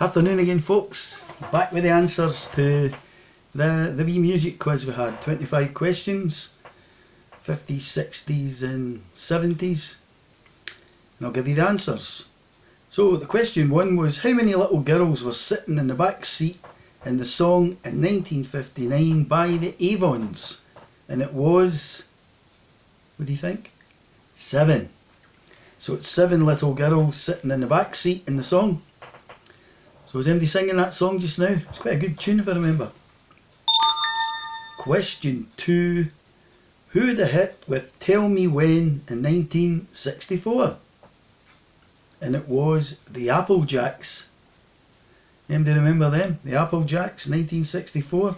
Afternoon again, folks. Back with the answers to the wee music quiz we had. 25 questions, 50s, 60s and 70s. And I'll give you the answers. So the question one was, how many little girls were sitting in the back seat in the song in 1959 by the Avons? And it was, what do you think? 7. So it's 7 little girls sitting in the back seat in the song. So was anybody singing that song just now? It's quite a good tune if I remember. Question 2. Who had a hit with Tell Me When in 1964? And it was the Applejacks. Anybody remember them? The Applejacks, 1964.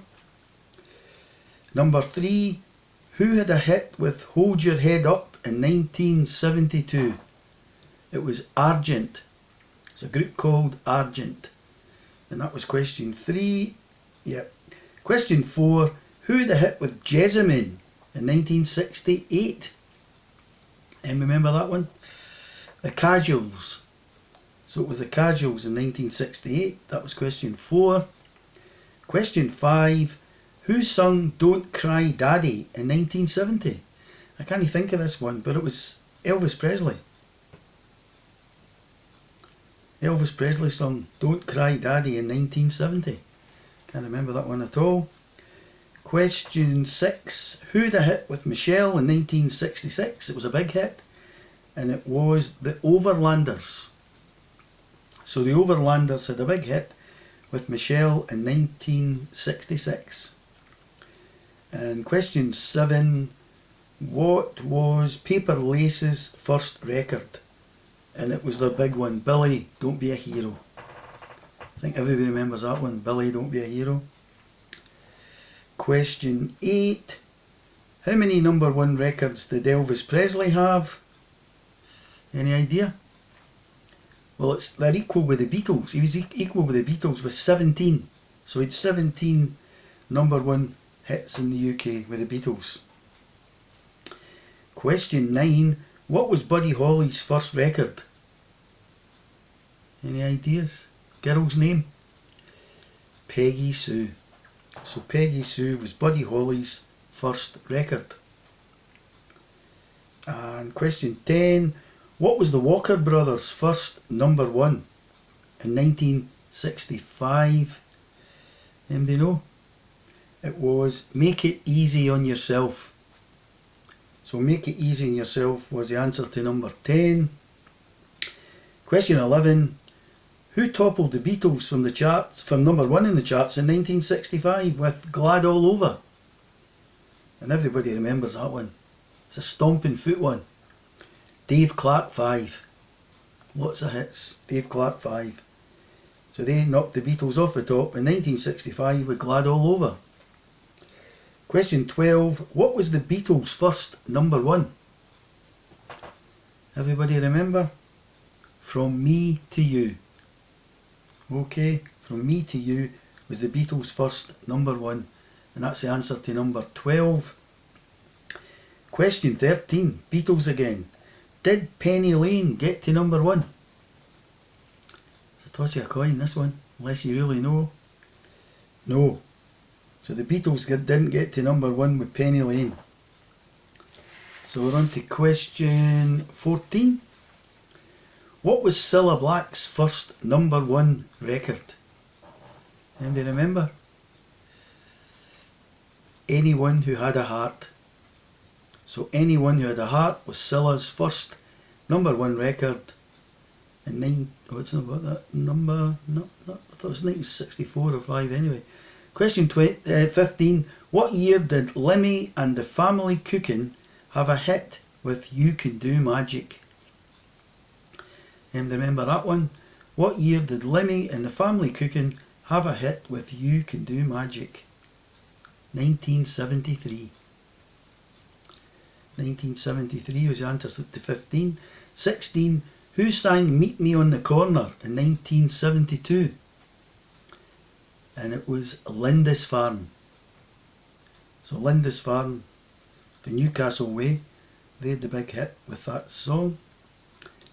Number 3. Who had a hit with Hold Your Head Up in 1972? It was Argent. It's a group called Argent. And that was question 3. Yep. Question 4. Who had a hit with Jessamine in 1968? And remember that one? The Casuals. So it was the Casuals in 1968. That was question 4. Question 5. Who sung Don't Cry Daddy in 1970? I can't think of this one, but it was Elvis Presley. Elvis Presley sung Don't Cry Daddy in 1970. Can't remember that one at all. Question 6. Who had a hit with Michelle in 1966? It was a big hit. And it was the Overlanders. So the Overlanders had a big hit with Michelle in 1966. And question 7. What was Paper Lace's first record? And it was their big one, Billy, Don't Be a Hero. I think everybody remembers that one, Billy, Don't Be a Hero. Question 8. How many number 1 records did Elvis Presley have? Any idea? Well, they're equal with the Beatles. He was equal with the Beatles with 17. So he had 17 number 1 hits in the UK with the Beatles. Question 9. What was Buddy Holly's first record? Any ideas? Girl's name? Peggy Sue. So Peggy Sue was Buddy Holly's first record. And question 10. What was the Walker Brothers' first number 1 in 1965? Anybody know? It was Make It Easy on Yourself. So Make It Easy on Yourself was the answer to number 10. Question 11. Who toppled the Beatles from the charts, from number 1 in the charts in 1965 with Glad All Over? And everybody remembers that one. It's a stomping foot one. Dave Clark 5. Lots of hits. Dave Clark 5. So they knocked the Beatles off the top in 1965 with Glad All Over. Question 12. What was the Beatles' first number 1? Everybody remember? From Me to You. Okay, From Me to You was the Beatles' first number 1. And that's the answer to number 12. Question 13. Beatles again. Did Penny Lane get to number 1? It's a toss of a coin, this one, unless you really know. No. So the Beatles didn't get to number 1 with Penny Lane. So we're on to question 14. What was Cilla Black's first number 1 record? Anybody remember? Anyone Who Had a Heart. So Anyone Who Had a Heart was Cilla's first number 1 record in I thought it was 1964 or 5 anyway. Question 15. What year did Lemmy and the Family Cooking have a hit with You Can Do Magic? And remember that one? What year did Lemmy and the Family Cooking have a hit with You Can Do Magic? 1973. 1973 was the answer to 15. 16. Who sang Meet Me on the Corner in 1972? And it was Lindisfarne. So Lindisfarne, the Newcastle Way, they had the big hit with that song.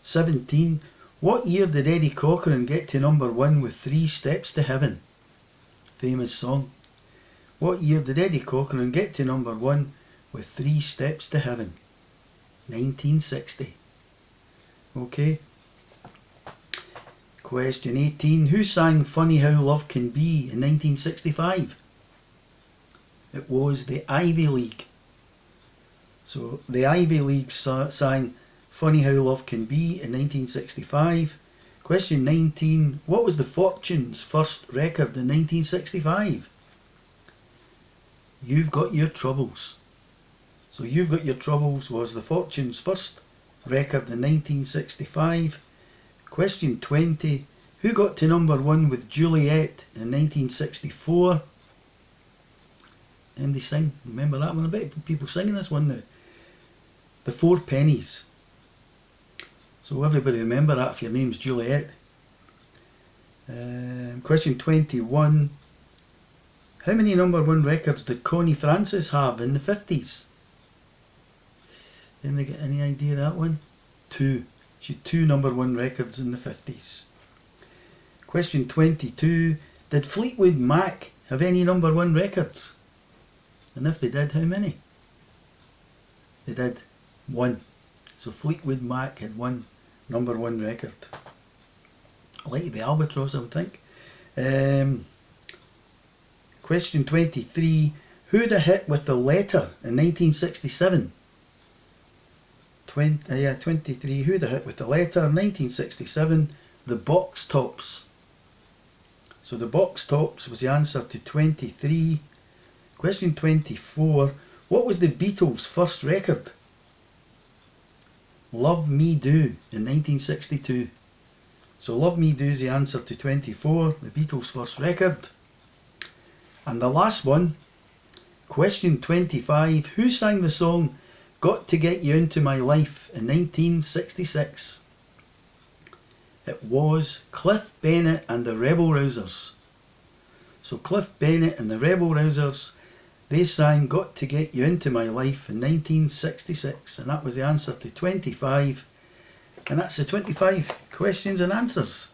17. What year did Eddie Cochran get to number 1 with 3 Steps to Heaven? Famous song. What year did Eddie Cochran get to number 1 with 3 Steps to Heaven? 1960. Okay. Question 18. Who sang Funny How Love Can Be in 1965? It was the Ivy League. So the Ivy League sang Funny How Love Can Be in 1965. Question 19. What was the Fortunes' first record in 1965? You've Got Your Troubles. So You've Got Your Troubles was the Fortunes' first record in 1965. Question 20. Who got to number 1 with Juliet in 1964? Anybody sing? Remember that one? I bet people singing this one now. The Four Pennies. So everybody remember that if your name's Juliet. Question 21. How many number 1 records did Connie Francis have in the 50s? Anybody get any idea of that one? 2. She had 2 number 1 records in the 50s. Question 22. Did Fleetwood Mac have any number 1 records? And if they did, how many? They did 1. So Fleetwood Mac had 1 number 1 record. Like the Albatross, I would think. Question 23. Who had a hit with The Letter in 1967? 23. Who had a hit with The Letter in 1967? The Box Tops. So the Box Tops was the answer to 23. Question 24. What was the Beatles' first record? Love Me Do in 1962. So Love Me Do is the answer to 24, the Beatles' first record. And the last one, question 25. Who sang the song Got to Get You Into My Life in 1966? It was Cliff Bennett and the Rebel Rousers. So Cliff Bennett and the Rebel Rousers, they sang Got to Get You Into My Life in 1966, and that was the answer to 25. And that's the 25 questions and answers.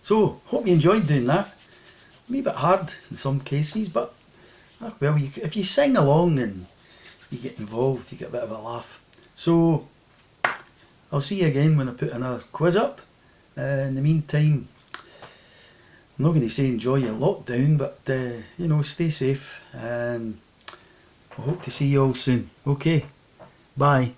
So, hope you enjoyed doing that. A wee bit hard in some cases, but well, if you sing along and you get involved, you get a bit of a laugh. So, I'll see you again when I put another quiz up. In the meantime, I'm not going to say enjoy your lockdown, but stay safe, and I hope to see you all soon. Okay, bye.